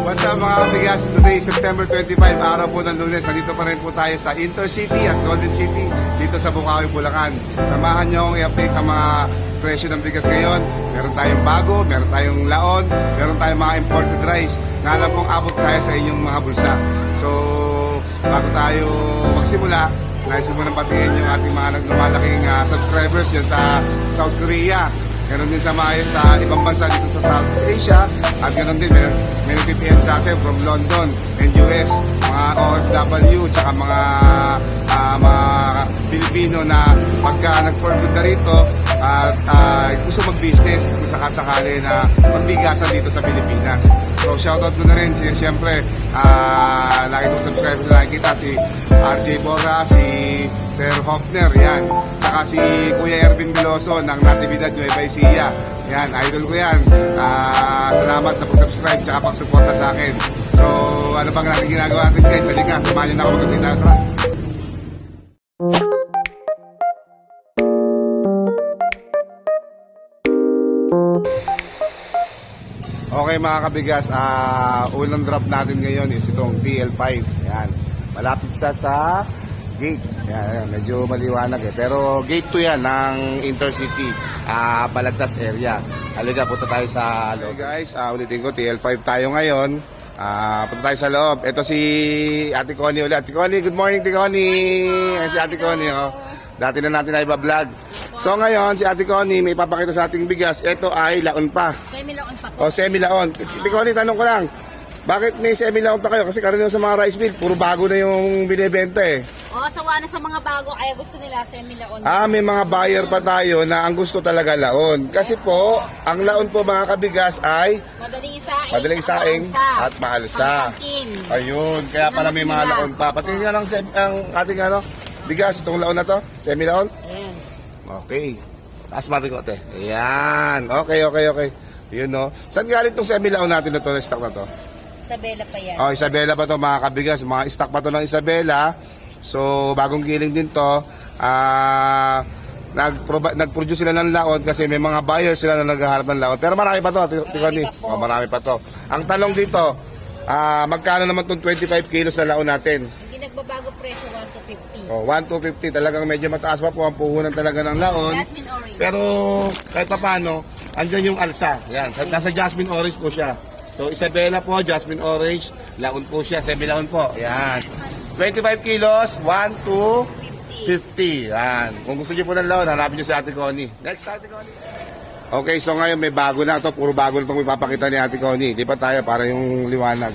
What's up mga kabigas? Today, September 25, araw po ng Lunes. Nandito pa rin po tayo sa Intercity at Golden City dito sa Bukawi, Bulacan. Samahan nyo akong i-update ang mga presyo ng bigas ngayon. Meron tayong bago, meron tayong laon, meron tayong mga imported rice na alam kong abot tayo sa inyong mga bulsa. So, bago tayo magsimula, nais ko muna patingin yung ating mga nagmamalaking subscribers yan sa South Korea. Meron din sa ibang bansa dito sa Southeast Asia. At ganoon din, may nagpipm sa atin from London and US. Mga OFW, tsaka mga Pilipino na pagka nag-forward na rito at gusto mag-business kung sakasakali na magbigasan dito sa Pilipinas. So shoutout mo na rin, siyempre, lagi kong subscribe na nakikita si RJ Bora, si Sir Hopner, yan. Saka si Kuya Ervin Veloso ng Natividad Nueva Ecija. Yan, idol ko yan. Salamat sa pag-subscribe at pag-suporta sa akin. So, ano bang natin ginagawa natin guys? Halika, samahan nyo na ako mag-update. Okay mga kabigas, unang drop natin ngayon is itong TL5. Yan, malapit sa gate. Yan, medyo maliwanag pero gate 2 yan ng Intercity, Balagtas area. Halika, punta tayo sa loob. Okay guys, ulitin ko, TL5 tayo ngayon. Punta tayo sa loob. Ito si Ate Connie ulit. Ate Connie, good morning Ate Connie. Ayan si Ate Connie, oh. Dati na natin na iba-vlog. So ngayon, si Ate Connie may papakita sa ating bigas. Ito ay laon pa. Semi-laon pa po. O, semi-laon. Ate Connie, tanong ko lang. Bakit may semi-laon pa kayo? Kasi karamihan sa mga rice mill, puro bago na yung binibenta eh. O, sawa na sa mga bago, kaya gusto nila semi-laon. May mga buyer pa tayo na ang gusto talaga laon. Kasi po, ang laon po mga kabigas ay madaling isaing at maalsa. Ayun, kaya pala may mga laon pa. Pati nga ng ang ating bigas, itong laon na to, semi-laon. Ayan. Okay. Taas natin ko, te. Ayan. Okay. Yun, no. Saan galing itong semi-laon natin na to, na stock na to? Isabela pa yan. Oh, Isabela pa to mga kabigas. Mga stock pa to ng Isabela. So, bagong giling din to. Nag-produce sila ng laon kasi may mga buyers sila na naghaharap ng laon. Pero marami pa to, Tikoni. Marami pa to. Ang talong dito, magkano naman itong 25 kilos na laon natin? Hindi nagbabago presyo, 1 to 50. Oh, 1 to 50. Talagang medyo mataas pa po ang puhunan talaga ng laon. Jasmine orange. Pero kahit pa paano, andyan yung alsa. Yan, nasa jasmine orange po siya. So Isabela po, jasmine orange, laon po siya, semi-laon po. Yan. 25 kilos, 1 to 50. Yan. Kung gusto niyo po ng laon, hanapin niyo si Ate Connie. Next, Ate Connie. Okay, so ngayon may bago na to. Puro bago na itong ipapakita ni Ate Connie. Di pa tayo para yung liwanag.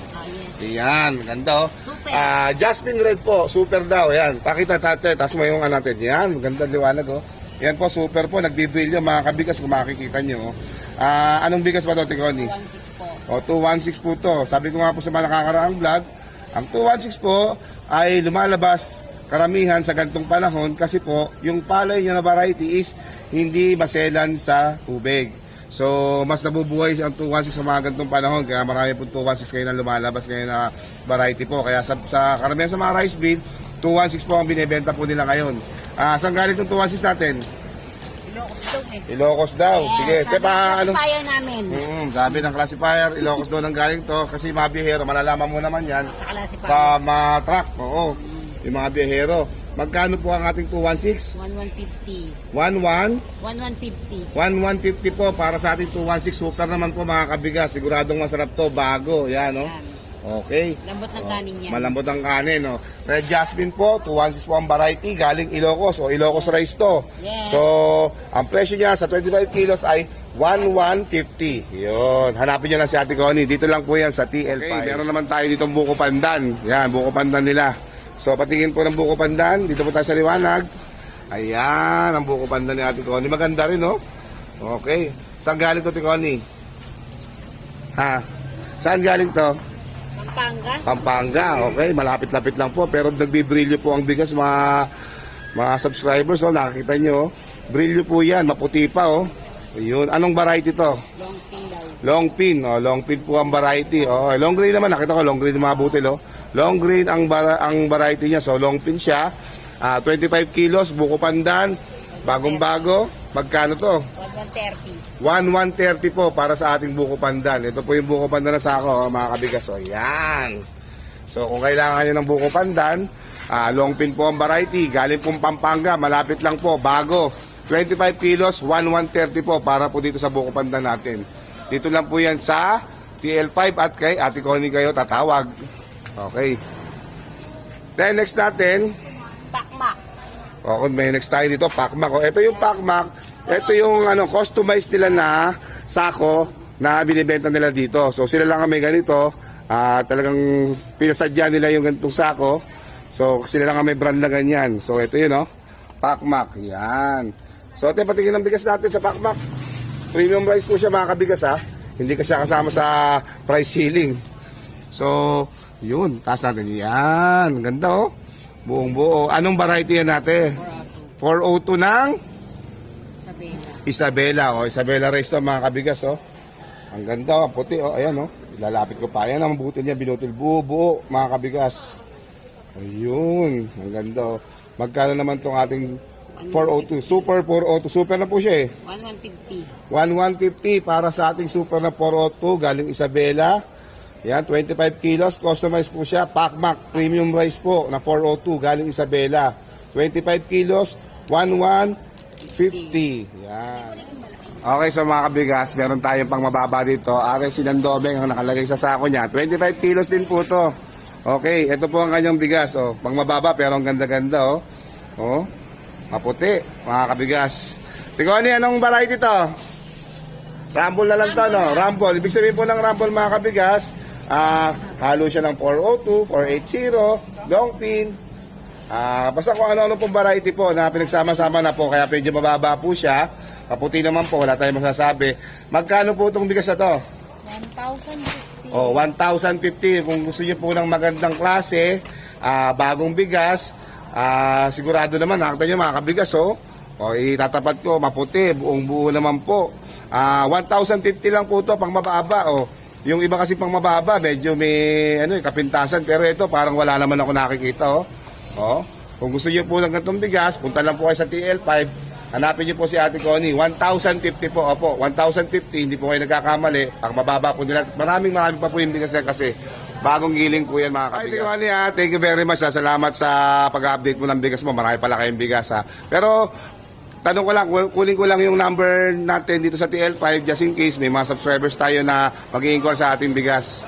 Yes. Yan, ganda oh. Super. Jasmine red po, super daw. Yan, pakita natin. Tapos mo yung natin. Yan, ganda liwanag oh. Yan po, super po. Nagbibrilyo mga kabigas kung makikita nyo. Anong bigas ba ito, Ate Connie? 216 po. O, 216 po to. Sabi ko nga po sa mga nakakaraang vlog, ang 216 po ay lumalabas karamihan sa gantong panahon kasi po, yung palay niya na variety is hindi maselan sa tubig. So, mas nabubuhay ang 216 sa mga gantong panahon. Kaya marami po 216 kayo na lumalabas ngayon na variety po. Kaya sa karamihan sa mga rice bin, 216 po ang binibenta po nila ngayon. Saan galing itong 216 natin? Ilocos daw eh. Ilocos daw. Yes, Sige, tepa anong... classifier namin. Sabi ng classifier, Ilocos daw nang galing to kasi mga biyahero, malalaman mo naman yan Sa classifier. sa mga truck. Oo, yung mga biyahero. Magkano po ang ating 216? 1150. 11? 1150. 1150 po para sa ating 216. Super naman po mga kabigas. Siguradong masarap to, bago. Yan, no? Yan. Okay. Lambot ng kanin yan. Malambot ang kanin, no? Red Jasmine po, 216 po ang variety, galing Ilocos o Ilocos rice to. Yes. So, ang presyo niya sa 25 kilos ay 1150. Yun. Hanapin niyo lang si Ate Connie. Dito lang po yan sa TL5. Okay, meron naman tayo ditong buko pandan. Yan, buko pandan nila. So, patingin po ng buko pandan. Dito po tayo sa liwanag. Ayan, ang buko pandan ni Ate Connie. Maganda rin, no? Okay. Saan galing to, Ate Connie? Ha? Saan galing to? Pampanga, okay. Malapit-lapit lang po. Pero nagbibrilyo po ang bigas, mga subscribers. Oh, nakakita nyo. Brilyo po yan. Maputi pa, oh. Ayun. Anong variety to? Long pin daw. Long pin. Oh, long pin po ang variety. Oh, long grain naman. Nakita ko, long grain ng mga butil, oh. Long grain ang variety niya. So, long pin siya. 25 kilos, buko pandan. Bagong-bago. Magkano to? 1150. 130. 1,130 po para sa ating buko pandan. Ito po yung buko pandan na sako, mga kabigas. So, yan. So, kung kailangan nyo ng buko pandan, long pin po ang variety. Galing pong Pampanga, malapit lang po, bago. 25 kilos, 1,130 po para po dito sa buko pandan natin. Dito lang po yan sa TL5 at kay Ate Connie kayo tatawag. Okay. Then next natin, Pakmak. o kung may next tayo dito, Pakmak. O, ito yung Pakmak. Ito yung customized nila na sako na binibenta nila dito. So sila lang ang may ganito. Talagang pinasadya nila yung ganitong sako. So sila lang ang may brand na ganyan. So ito yun, Pakmak. Yan. So ito patingin ng bigas natin sa Pakmak. Premium rice po siya, mga kabigas, Hindi kasi kasama sa price ceiling. So yun, taas natin. Yan. Ganda, buong buo. Anong variety yan natin? 402 ng Isabela. Isabela rice to, mga kabigas, Ang ganda, puti, ayan, Ilalapit ko pa. Ayan ang butil niya, binutil buo, mga kabigas. Ayun, ang ganda, Magkano naman tong ating 402? Super 402. Super na po siya, 150. 1,150 para sa ating super na 402, galing Isabela. Yan, 25 kilos, customized po siya. Pakmak, premium rice po na 402, galing Isabela. 25 kilos, 1,150. Yan. Okay, so mga kabigas, meron tayong pang mababa dito. Aking sinandobeng ang nakalagay sa sako niya. 25 kilos din po to. Okay, ito po ang kanyang bigas. Pang mababa pero ang ganda-ganda. Maputi, mga kabigas. Tigoni, anong variety to? Rumble na lang to, Rumble. Ibig sabihin po ng Rumble, mga kabigas, halo siya ng 402, 480, long pin. Basta kung ano-ano pong variety po na pinagsama-sama na po, kaya medyo mababa po siya. Kaputi naman po, wala tayong masasabi. Magkano po itong bigas na to? 1,050. 1,050. Kung gusto niyo po ng magandang klase, bagong bigas, sigurado naman, nakita niyo, mga kabigas, itatapat ko, maputi, buong buo naman po. 1,050 lang po to pang mababa. Yung iba kasi pang mababa, medyo may kapintasan, pero ito parang wala naman ako nakikita. Kung gusto niyo po ng ganitong bigas, punta lang po kayo sa TL5. Hanapin niyo po si Ate Connie. 1,050 po. Opo, 1,050. Hindi po kayo nagkakamali. Pang mababa po nila. Maraming pa po yung bigas na kasi bagong giling po yan, mga kabigas. Ate Connie, thank you very much. Salamat sa pag-update mo ng bigas mo. Marami pala kayong bigas. Pero tanong ko lang, kunin ko lang yung number natin dito sa TL5 just in case may mga subscribers tayo na mag-i-inquire sa ating bigas.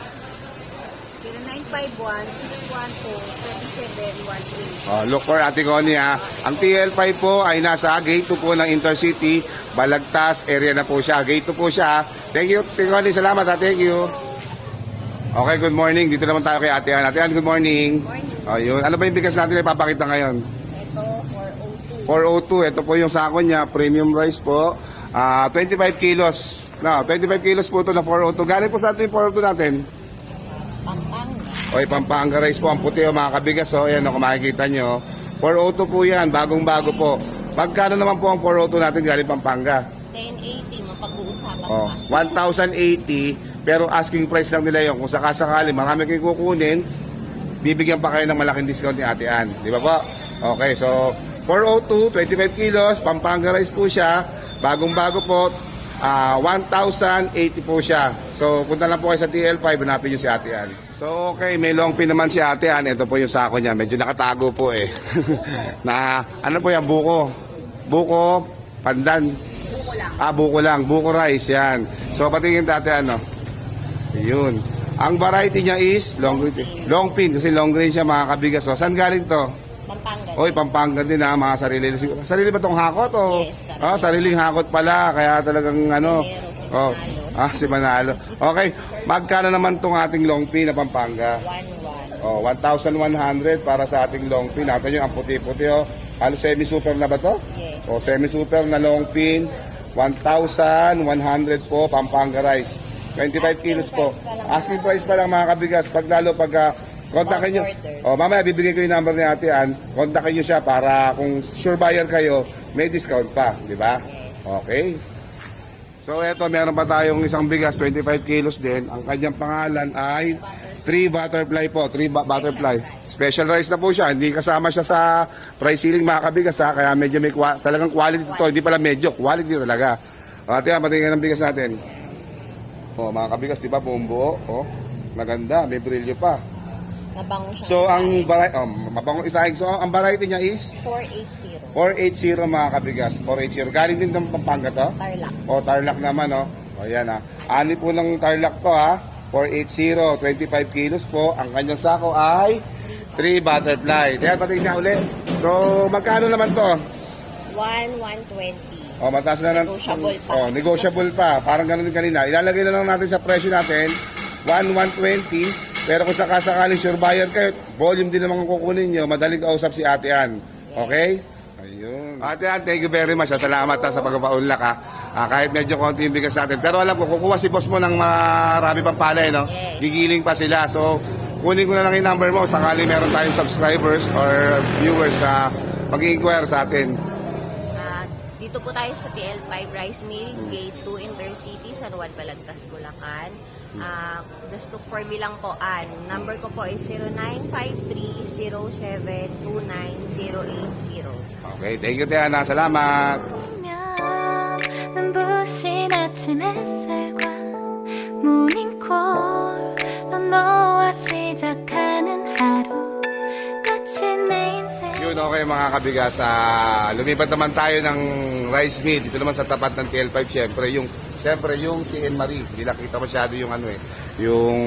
0951-612-7718. Look for Ate Connie, Ang TL5 po ay nasa Gate 2 po ng Intercity, Balagtas area na po siya. Gate 2 po siya. Thank you, Ate Connie. Salamat, Thank you. Okay, good morning. Dito naman tayo kay Ate Ann. Ate Ann, good morning. Yun. Ano ba yung bigas natin na ipapakita ngayon? Ito, 402. 402. Ito po yung sako niya. Premium rice po. 25 kilos. 25 kilos po ito na 402. Galing po sa atin yung 402 natin. Pampanga. Pampanga rice po. Ang puti, mga kabigas. Ayan, kung makikita nyo. 402 po yan. Bagong-bago po. Magkano naman po ang 402 natin galing Pampanga? 1080. Mapag-uusapan pa. 1,080. Pero asking price lang nila yun. Kung sakasakali, marami kayong kukunin, bibigyan pa kayo ng malaking discount ni Ate Ann. Di ba po? Okay, so 402, 25 kilos, Pampanga rice po siya. Bagong-bago po, 1,080 po siya. So, punta lang po kayo sa TL5, hanapin nyo si Ate Ann. So, okay, may long pin naman si Ate Ann. Ito po yung sako niya. Medyo nakatago po na, ano po yan, buko. Buko, pandan. Buko lang. Buko lang. Buko rice, yan. So, patingin Ate Ann, Yun. Ang variety niya is long pin kasi long grain siya, mga kabigas. So, saan galing to? Pampanga. Pampanga din, mga sarili. Sarili ba tong hakot? Yes, sarili. Sariling hakot pala. Kaya talagang si Manalo. Okay. Magkano naman tong ating long pin na Pampanga? 1,100 para sa ating long pin. Natin yung ang puti-puti. Ano, semi-super na ba to? Yes. Semi-super na long pin. 1,100 po, Pampanga rice. 25 kilos po. Asking price pa lang, mga kabigas. Pag kontakin nyo. Mamaya bibigay ko yung number ni Ate Ann. Kontakin nyo siya para kung sure buyer kayo, may discount pa. Di ba? Yes. Okay. So eto, meron pa tayong isang bigas, 25 kilos din. Ang kanyang pangalan ay 3 butterfly po, 3 butterfly. Special rice na po siya, hindi kasama siya sa price ceiling, mga kabigas, kaya medyo may talagang quality to. Hindi pala medyo, quality talaga. Ate, patingin ng bigas natin. Oh, mga kabigas, di ba? Buong buo. Oh, maganda. May brilyo pa. Mabango siya. So, ang variety, mabangong isahin. So, ang variety niya is 480. 480 mga kabigas. 480. Galing din ng Pampanga to? Tarlac. O, Tarlac naman, oh. O, yan, ha. Ani po ng Tarlac to, ha. 480, 25 kilos po. Ang kanyang sako ay 3 butterfly. Kaya patingin niya uli. So, magkano naman to? 120. O, mataas na lang. Negotiable pa. O, negotiable pa. Parang ganun din kanina. Ilalagay na lang natin sa presyo natin. 120. Pero kung sakasakaling sure buyer kayo, volume din naman kukunin nyo. Madaling kausap si Ate Ann. Okay? Ayun. Ate Ann, thank you very much. Salamat sa pagpapaunlak, ha. Kahit medyo konti yung bigas natin. Pero alam ko, kukuha si boss mo ng marami pang palay, no? Yes. Gigiling pa sila. So, kunin ko na lang yung number mo. Sakali meron tayong subscribers or viewers na mag-inquire sa atin. Dito po tayo sa TL5 Rice Mill, Gate 2 Intercity, San Juan, Balagtas, Bulacan. Just look for me lang po, Ann. Number ko po is 0953-0729-080. Okay, thank you, Tiana. Salamat. 눈부신 아침 햇살과 모닝콜로 너와 시작하는 하루 마치 내 인생 Yun, okay mga kabigas. Lumipat naman tayo ng rice mill. Dito naman sa tapat ng TL5, syempre yung CN Marie. Hindi nakita masyado yung yung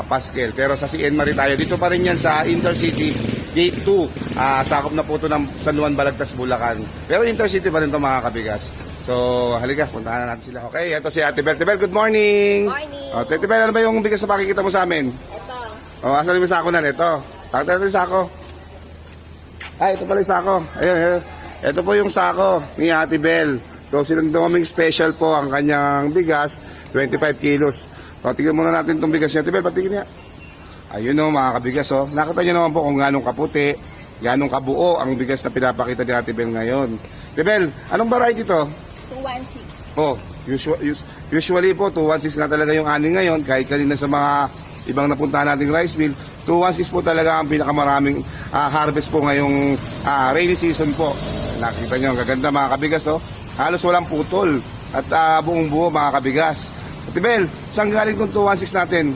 Pascal. Pero sa CN Marie tayo. Dito pa rin yan sa Intercity Gate 2. Sakop na po ito ng San Juan, Balagtas, Bulacan. Pero Intercity pa rin ito mga kabigas. So, halika, puntahan na natin sila. Okay, ito si Ate Bel. Ate Bel, good morning! Morning! Ate Bel, ano ba yung bigas na pakikita mo sa amin? Ito. Asan yung sako na nito? Pakita natin yung sako. Ay, ito pala yung sako. Ayun, ayun. Ito po yung sako ni Ate Bel. So, sinundoming special po ang kanyang bigas, 25 kilos. So, tingnan muna natin itong bigas niya. Ate Bel, patingin niya. Ayun o, mga kabigas o. Nakita niyo naman po kung ganong kaputi, ganong kabuo ang bigas na pinapakita ni Ate Bel ngayon. Ate Bel, anong variety ito? 216. Oh, usually po, 216 nga talaga yung ani ngayon. Kahit kanina sa mga ibang napuntahan nating rice mill, 216 po talaga ang pinakamaraming harvest po ngayong rainy season po. Nakita nyo, ang gaganda mga kabigas, oh. Halos walang putol at buong buo mga kabigas. Ate Bel, saan galing itong 216 natin?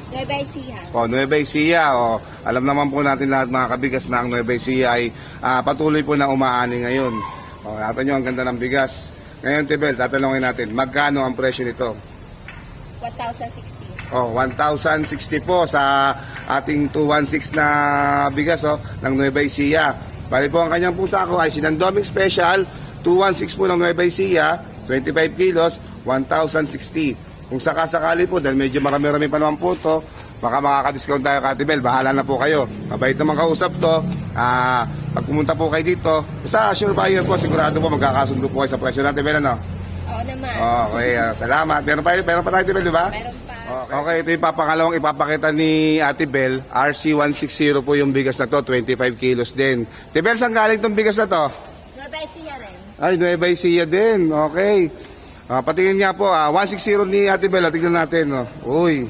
Nueva Ecija. Oh, Nueva Ecija. Oh, alam naman po natin lahat mga kabigas na ang Nueva Ecija ay patuloy po na umaani ngayon. Oh, natin nyo, ang ganda ng bigas. Ngayon, Ate Bel, tatanungin natin, magkano ang presyo nito? 1,060. Oh, 1,060 po sa ating 216 na bigas ng Nueva Ecija. Bali po ang kanyang pusa ko ay sinandoming special, 216 po ng Nueva Ecija, 25 kilos, 1,060. Kung sakasakali po, dahil medyo marami-rami pa naman po ito, baka makaka-discount tayo kay Ate Bel. Bahala na po kayo. Mabait naman kausap to. Pag pumunta po kayo dito, sa sure buyer po, sigurado po magkakasundo po kayo sa presyo natin, Bel, ano? Oo naman. Okay, salamat. Meron pa tayo, Ate Bel, di ba? Meron pa. Okay, ito yung papangalawang ipapakita ni Ate Bel. RC160 po yung bigas na to, 25 kilos din. Ate Bel, saan galing itong bigas na to? Nueva Ecija rin. Ay, Nueva Ecija din. Okay. Patingin nga po, 160 ni Ate Bel. Tingnan natin. Uy.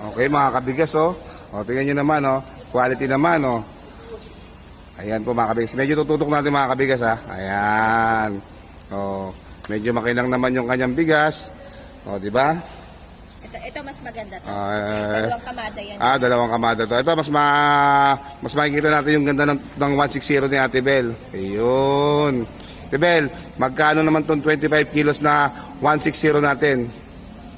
Okay, mga kabigas, oh. Tingnan nyo naman, oh. Quality naman, oh. Ayan po, mga kabigas. Medyo tututok natin, mga kabigas, ha. Ayan. Oh, medyo makinang naman yung kanyang bigas. Di ba? Ito mas maganda to. Dalawang kamada yan. Dalawang kamada to. Ito, mas makikita natin yung ganda ng 160 ni Ate Bel. Ayun. Ate Bel, magkano naman tong 25 kilos na 160 natin?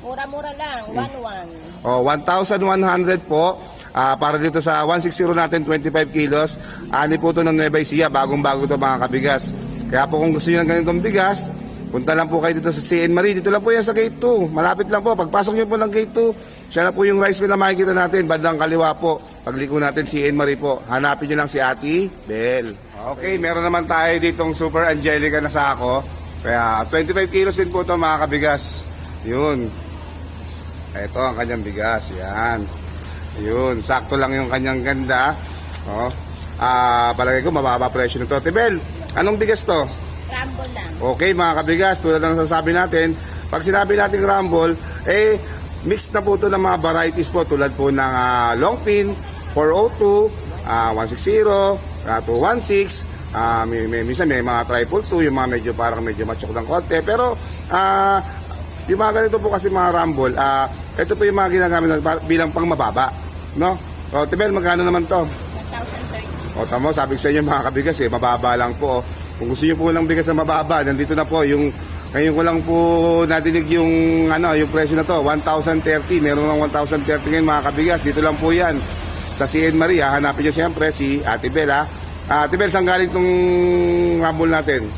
Mura-mura lang, 1,100. 1,100 po. Para dito sa 160 natin, 25 kilos. Ani po ito ng Nueva Ecija, bagong-bago ito mga kabigas. Kaya po kung gusto nyo ng ganitong bigas, punta lang po kayo dito sa CN Marie. Dito lang po yan sa Gate 2. Malapit lang po. Pagpasok nyo po ng Gate 2, siya na po yung rice mill na makikita natin. Bandang kaliwa po. Pagliko natin CN Marie po. Hanapin nyo lang si Ate Bel. Okay, meron naman tayo ditong Super Angelica na sako. Kaya 25 kilos din po ito mga kabigas. Yun. Ito ang kanyang bigas. Yan. Yun. Sakto lang yung kanyang ganda. Palagay ko mababa presyo nito. Ate Bel, anong bigas to? Rumble lang. Okay mga kabigas, tulad ng nasasabi natin, pag sinabi natin rumble, mix na po ito ng mga varieties po tulad po ng long pin, 402, 160, 216, Minsan may mga triple 2, yung mga medyo matsok ng konti. Pero yung mga ganito po kasi mga rumble, ito po yung mga ginagamit bilang pang mababa, no? O, Tibel, magkano naman to? 1,030. O, tamo, sabi ko sa inyo mga kabigas, mababa lang po. Kung gusto niyo po ng bigas na mababa, nandito na po yung, ngayon ko lang po nadinig yung presyo na to, 1,030. Meron ng 1,030 ngayon mga kabigas. Dito lang po yan sa CN Maria. Hanapin niyo siyempre si Ate Bel, ha. Ate Bel, saan galing tong rumble natin?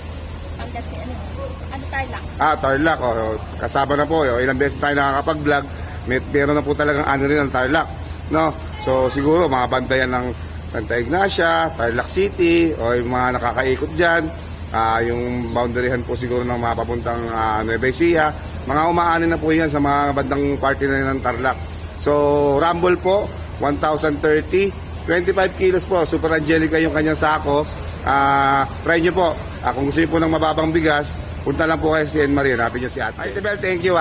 Tarlac. Tarlac. O, kasama na po. Ilang beses tayo nakakapag-vlog. Meron na po talagang rin ng Tarlac, no? So siguro mga bantayan ng Santa Ignacia, Tarlac City, o yung mga nakakaikot dyan, yung boundaryhan po siguro ng mga papuntang Nueva Ecija, mga umaanin na po yan sa mga bandang party na ng Tarlac. So rumble po, 1,030, 25 kilos po, Super Angelica yung kanyang sako. Try nyo po, kung gusto nyo po ng mababang bigas, punta lang po kayo sa CN Maria, hanapin nyo si Ate. Ate Bel, thank you.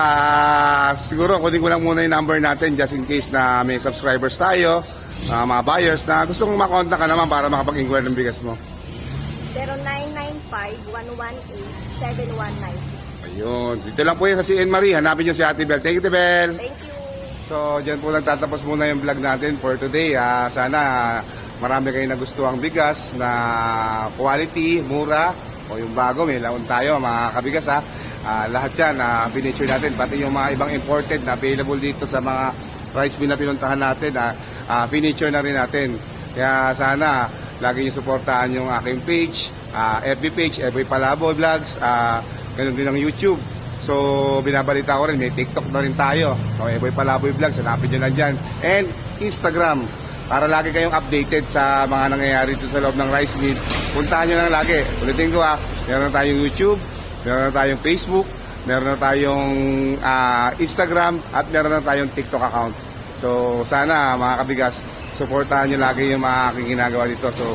Siguro kunin ko lang muna yung number natin just in case na may subscribers tayo, mga buyers na gustong makontak ka naman para makapag-inquire ng bigas mo. 0995-118-7196. Ayun. Dito lang po yun sa CN Maria, hanapin nyo si Ate Bel. Thank you, Ate Bel. Thank you. So, dyan po lang tatapos muna yung vlog natin for today. Sana marami kayo nagustuhang bigas na quality, mura, o yung bago, may laon tayo mga kabigas, ha. Lahat yan, pinicture natin, pati yung mga ibang imported na available dito sa mga rice mill na pinuntahan natin, pinicture na rin natin. Kaya sana lagi nyo suportahan yung aking page, FB page, FB Palaboy Vlogs, ganun din ang YouTube. So binabalita ko rin, may TikTok na rin tayo, so FB Palaboy Vlogs, hanapin nyo na dyan, and Instagram, para lagi kayong updated sa mga nangyayari dito sa loob ng rice mill. Puntahan nyo lang lagi. Ulitin ko, meron na tayong YouTube, meron na tayong Facebook, meron na tayong Instagram, at meron na tayong TikTok account. So sana mga kabigas, supportahan nyo lagi yung mga aking ginagawa dito. So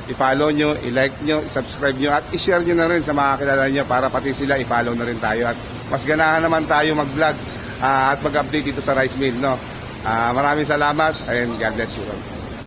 i-follow nyo, i-like nyo, i-subscribe nyo, at i-share nyo na rin sa mga kilala nyo para pati sila i-follow na rin tayo. At mas ganahan naman tayo mag-vlog at mag-update dito sa rice mill, no? Maraming salamat and God bless you all.